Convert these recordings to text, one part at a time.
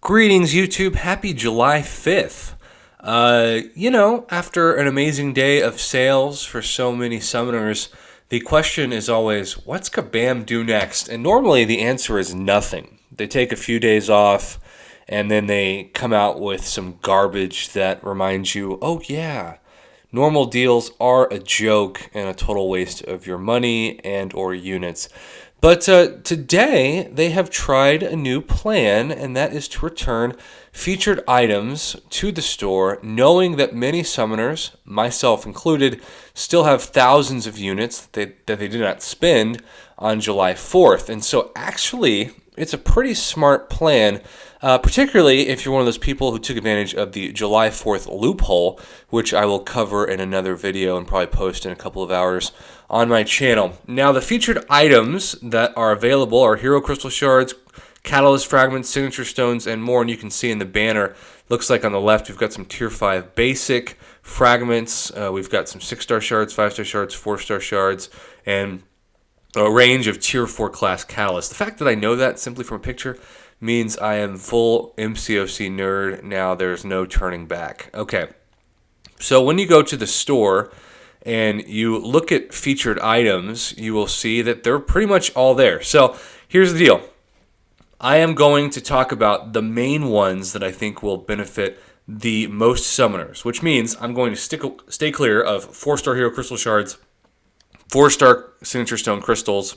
Greetings, YouTube. Happy July 5th. After an amazing day of sales for so many summoners, the question is always, what's Kabam do next? And normally the answer is nothing. They take a few days off, and then they come out with some garbage that reminds you, oh yeah, normal deals are a joke and a total waste of your money and or units. But today they have tried a new plan, and that is to return featured items to the store, knowing that many summoners, myself included, still have thousands of units that they did not spend on July 4th. And so actually, it's a pretty smart plan, particularly if you're one of those people who took advantage of the July 4th loophole, which I will cover in another video and probably post in a couple of hours on my channel. Now, the featured items that are available are Hero Crystal Shards, Catalyst Fragments, Signature Stones, and more. And you can see in the banner, looks like on the left, we've got some Tier 5 basic fragments. We've got some 6-star shards, 5-star shards, 4-star shards, and a range of Tier 4 class catalysts. The fact that I know that simply from a picture means I am full MCOC nerd. Now there's no turning back. Okay, so when you go to the store and you look at featured items, you will see that they're pretty much all there. So here's the deal. I am going to talk about the main ones that I think will benefit the most summoners, which means I'm going to stay clear of 4-star Hero Crystal Shards, 4-star Signature Stone Crystals,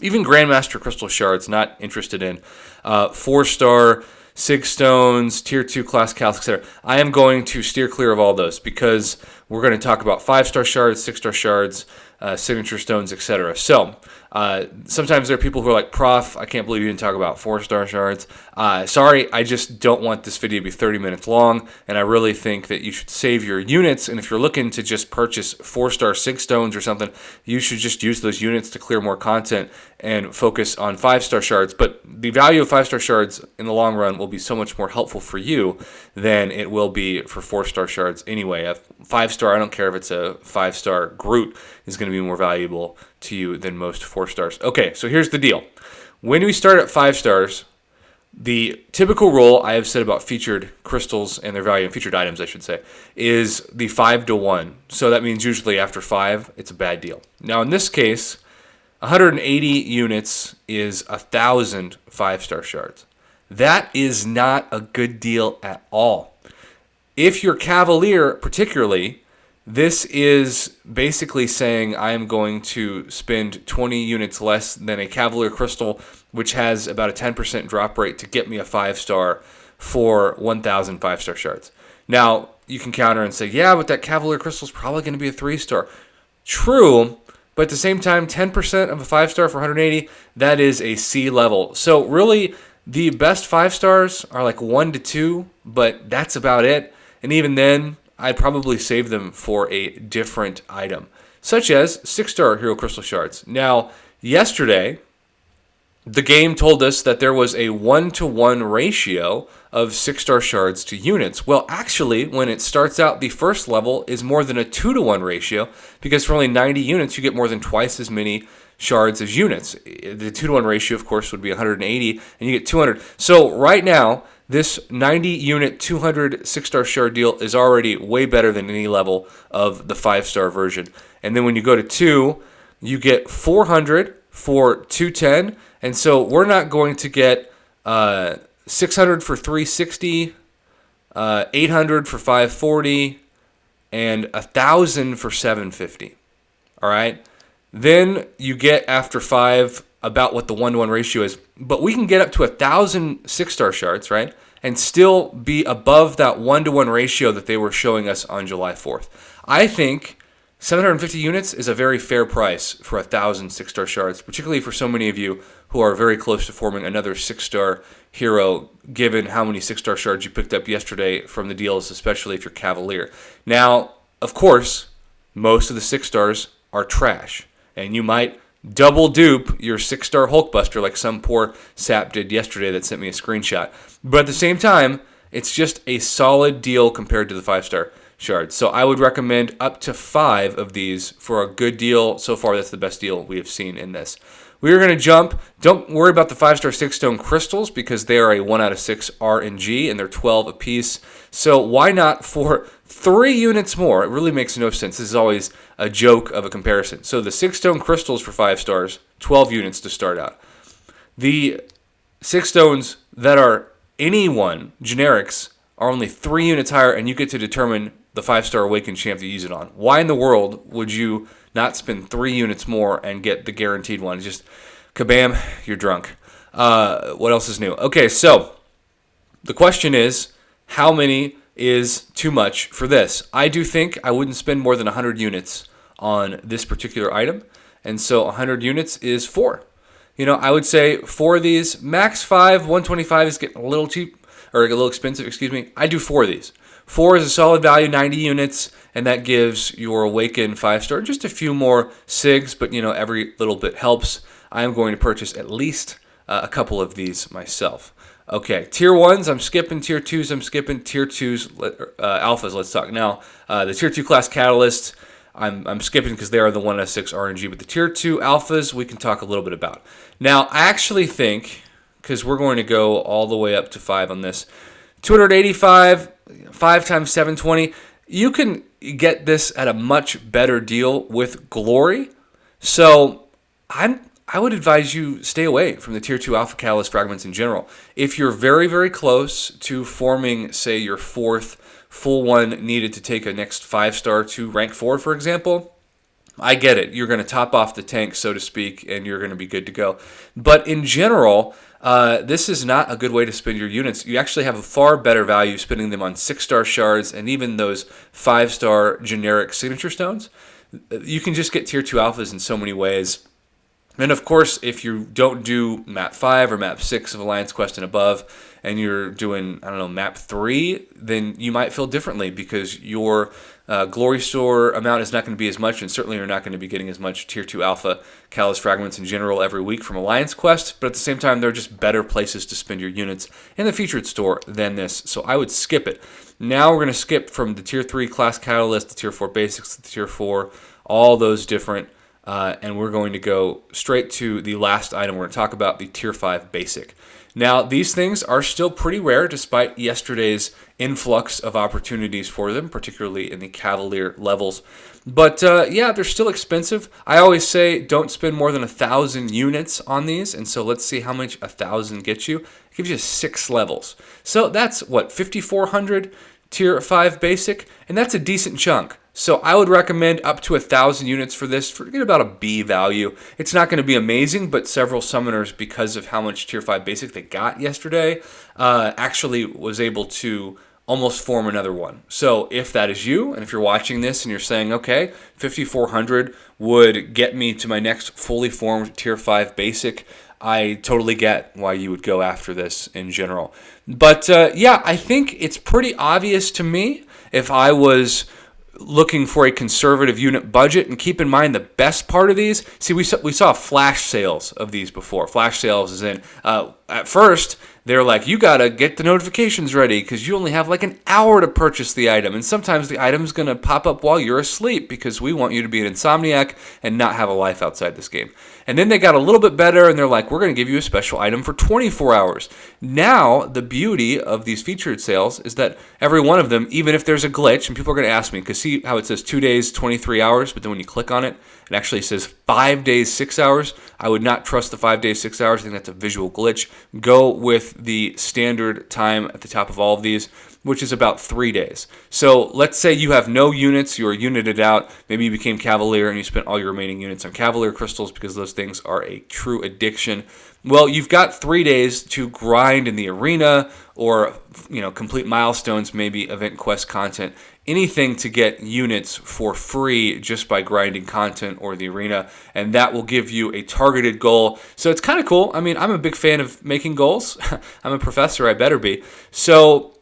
even Grandmaster Crystal Shards, not interested in, 4-star Sig Stones, Tier 2 class Catalysts, etc. I am going to steer clear of all those because we're going to talk about 5-star shards, 6-star shards, Signature Stones, etc. So, sometimes there are people who are like, Prof, I can't believe you didn't talk about 4-star shards. Sorry, I just don't want this video to be 30 minutes long, and I really think that you should save your units, and if you're looking to just purchase 4-star Sig Stones or something, you should just use those units to clear more content and focus on 5-star shards. But the value of 5-star shards in the long run will be so much more helpful for you than it will be for 4-star shards anyway. A 5-star, I don't care if it's a 5-star Groot, is going to be more valuable to you than most 4-stars. Okay, so here's the deal. When we start at 5 stars, the typical rule I have said about featured crystals and their value, and featured items, I should say, is the 5-to-1. So that means usually after 5, it's a bad deal. Now, in this case, 180 units is 1,000 5-star shards. That is not a good deal at all. If you're Cavalier, particularly, this is basically saying I am going to spend 20 units less than a Cavalier Crystal, which has about a 10% drop rate to get me a 5-star for 1,000 5-star shards. Now, you can counter and say, yeah, but that Cavalier Crystal is probably going to be a 3-star. True, but at the same time, 10% of a 5-star for 180, that is a C level. So really, the best 5-stars are like 1 to 2, but that's about it. And even then, I'd probably save them for a different item, such as 6-star Hero Crystal Shards. Now, yesterday, the game told us that there was a 1-to-1 ratio of 6-star shards to units. Well, actually, when it starts out, the first level is more than a 2-to-1 ratio, because for only 90 units, you get more than twice as many shards as units. The 2-to-1 ratio, of course, would be 180, and you get 200. So right now, this 90-unit, 200 6-star shard deal is already way better than any level of the 5-star version. And then when you go to 2, you get 400 for 210. And so we're not going to get 600 for 360, 800 for 540, and 1,000 for 750. All right? Then you get, after 5, about what the 1-to-1 ratio is. But we can get up to 1,000 6-star shards, right? And still be above that 1-to-1 ratio that they were showing us on July 4th. I think 750 units is a very fair price for 1,000 6-star shards, particularly for so many of you who are very close to forming another 6-star hero, given how many 6-star shards you picked up yesterday from the deals, especially if you're Cavalier. Now, of course, most of the 6-stars are trash, and you might double dupe your 6-star Hulkbuster like some poor sap did yesterday that sent me a screenshot. But at the same time, it's just a solid deal compared to the 5-star shards. So I would recommend up to 5 of these for a good deal. So far, that's the best deal we have seen in this. We are going to jump. Don't worry about the 5-star 6-stone crystals because they are a 1 out of 6 RNG and they're 12 apiece. So why not for 3 units more? It really makes no sense. This is always a joke of a comparison. So the 6-stone crystals for 5 stars, 12 units to start out. The 6 stones that are anyone, generics, are only 3 units higher, and you get to determine the 5-star Awakened champ to use it on. Why in the world would you not spend 3 units more and get the guaranteed one? Just kabam, you're drunk. What else is new? Okay, so the question is, how many is too much for this? I do think I wouldn't spend more than 100 units on this particular item, and so 100 units is 4. I would say 4 of these, max 5, 125 is getting a little cheap, or a little expensive, excuse me. I do 4 of these. 4 is a solid value, 90 units, and that gives your Awaken 5-star just a few more SIGs, but every little bit helps. I am going to purchase at least a couple of these myself. Okay, tier 1s, I'm skipping. Tier 2s, I'm skipping. Tier 2s, alphas, let's talk now. The tier 2 class catalysts, I'm skipping because they are the 1 out of 6 RNG, but the tier 2 alphas we can talk a little bit about. Now, I actually think, because we're going to go all the way up to 5 on this, 285, 5 times 720, you can get this at a much better deal with Glory. So I would advise you stay away from the tier 2 alpha catalyst fragments in general. If you're very, very close to forming, say, your 4th full one needed to take a next 5-star to rank 4, for example, I get it. You're going to top off the tank, so to speak, and you're going to be good to go. But in general, this is not a good way to spend your units. You actually have a far better value spending them on 6-star shards and even those 5-star generic signature stones. You can just get tier 2 alphas in so many ways. And of course, if you don't do map 5 or map 6 of Alliance Quest and above, and you're doing, map 3, then you might feel differently because your Glory Store amount is not going to be as much, and certainly you're not going to be getting as much tier 2 alpha catalyst fragments in general every week from Alliance Quest, but at the same time, they're just better places to spend your units in the featured store than this, so I would skip it. Now we're going to skip from the tier 3 class catalyst, the tier 4 basics, the tier 4, all those different. And we're going to go straight to the last item. We're going to talk about the Tier 5 Basic. Now, these things are still pretty rare despite yesterday's influx of opportunities for them, particularly in the Cavalier levels. But they're still expensive. I always say don't spend more than 1,000 units on these. And so let's see how much 1,000 gets you. It gives you 6 levels. So that's, 5,400 Tier 5 Basic? And that's a decent chunk. So I would recommend up to 1,000 units for this. Forget about a B value. It's not going to be amazing, but several summoners, because of how much Tier 5 Basic they got yesterday, actually was able to almost form another one. So if that is you, and if you're watching this and you're saying, okay, 5,400 would get me to my next fully formed Tier 5 Basic, I totally get why you would go after this in general. But I think it's pretty obvious to me if I was looking for a conservative unit budget. And keep in mind the best part of these, see, we saw flash sales of these before. Flash sales is in, at first, they're like, you got to get the notifications ready because you only have like an hour to purchase the item. And sometimes the item's going to pop up while you're asleep because we want you to be an insomniac and not have a life outside this game. And then they got a little bit better and they're like, we're going to give you a special item for 24 hours. Now, the beauty of these featured sales is that every one of them, even if there's a glitch, and people are going to ask me, because see how it says 2 days, 23 hours, but then when you click on it, it actually says 5 days, 6 hours. I would not trust the 5 days, 6 hours. I think that's a visual glitch. Go with the standard time at the top of all of these, which is about 3 days. So let's say you have no units, you are united out, maybe you became Cavalier and you spent all your remaining units on Cavalier crystals because those things are a true addiction. Well, you've got 3 days to grind in the arena or, complete milestones, maybe event quest content, anything to get units for free just by grinding content or the arena, and that will give you a targeted goal. So it's kind of cool. I mean, I'm a big fan of making goals. I'm a professor, I better be. So,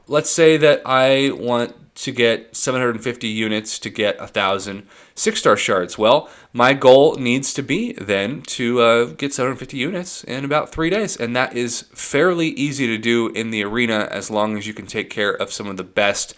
let's say that I want to get 750 units to get 1,000 6-star shards. Well, my goal needs to be then to get 750 units in about 3 days, and that is fairly easy to do in the arena as long as you can take care of some of the best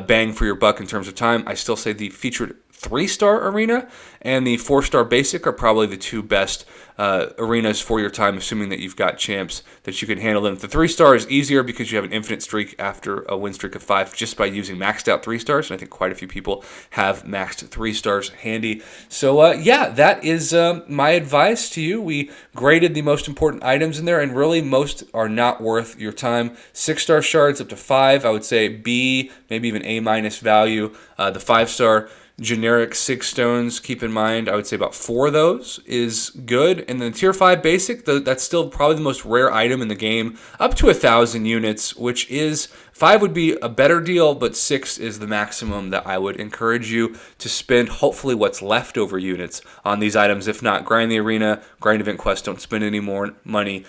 bang for your buck in terms of time. I still say the featured 3-star arena, and the 4-star basic are probably the two best arenas for your time, assuming that you've got champs that you can handle them. The 3-star is easier because you have an infinite streak after a win streak of 5 just by using maxed out 3-stars, and I think quite a few people have maxed 3-stars handy. So yeah, that is my advice to you. We graded the most important items in there, and really most are not worth your time. 6-star shards up to 5, I would say B, maybe even A- value. The 5-star generic 6 stones, keep in mind, I would say about 4 of those is good. And then tier 5 basic, that's still probably the most rare item in the game, up to 1,000 units, which is 5 would be a better deal, but 6 is the maximum that I would encourage you to spend, hopefully what's leftover units on these items. If not, grind the arena, grind event quest, don't spend any more money.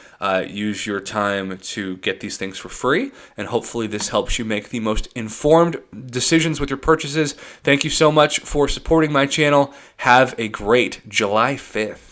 Use your time to get these things for free, and hopefully this helps you make the most informed decisions with your purchases. Thank you so much for supporting my channel. Have a great July 5th.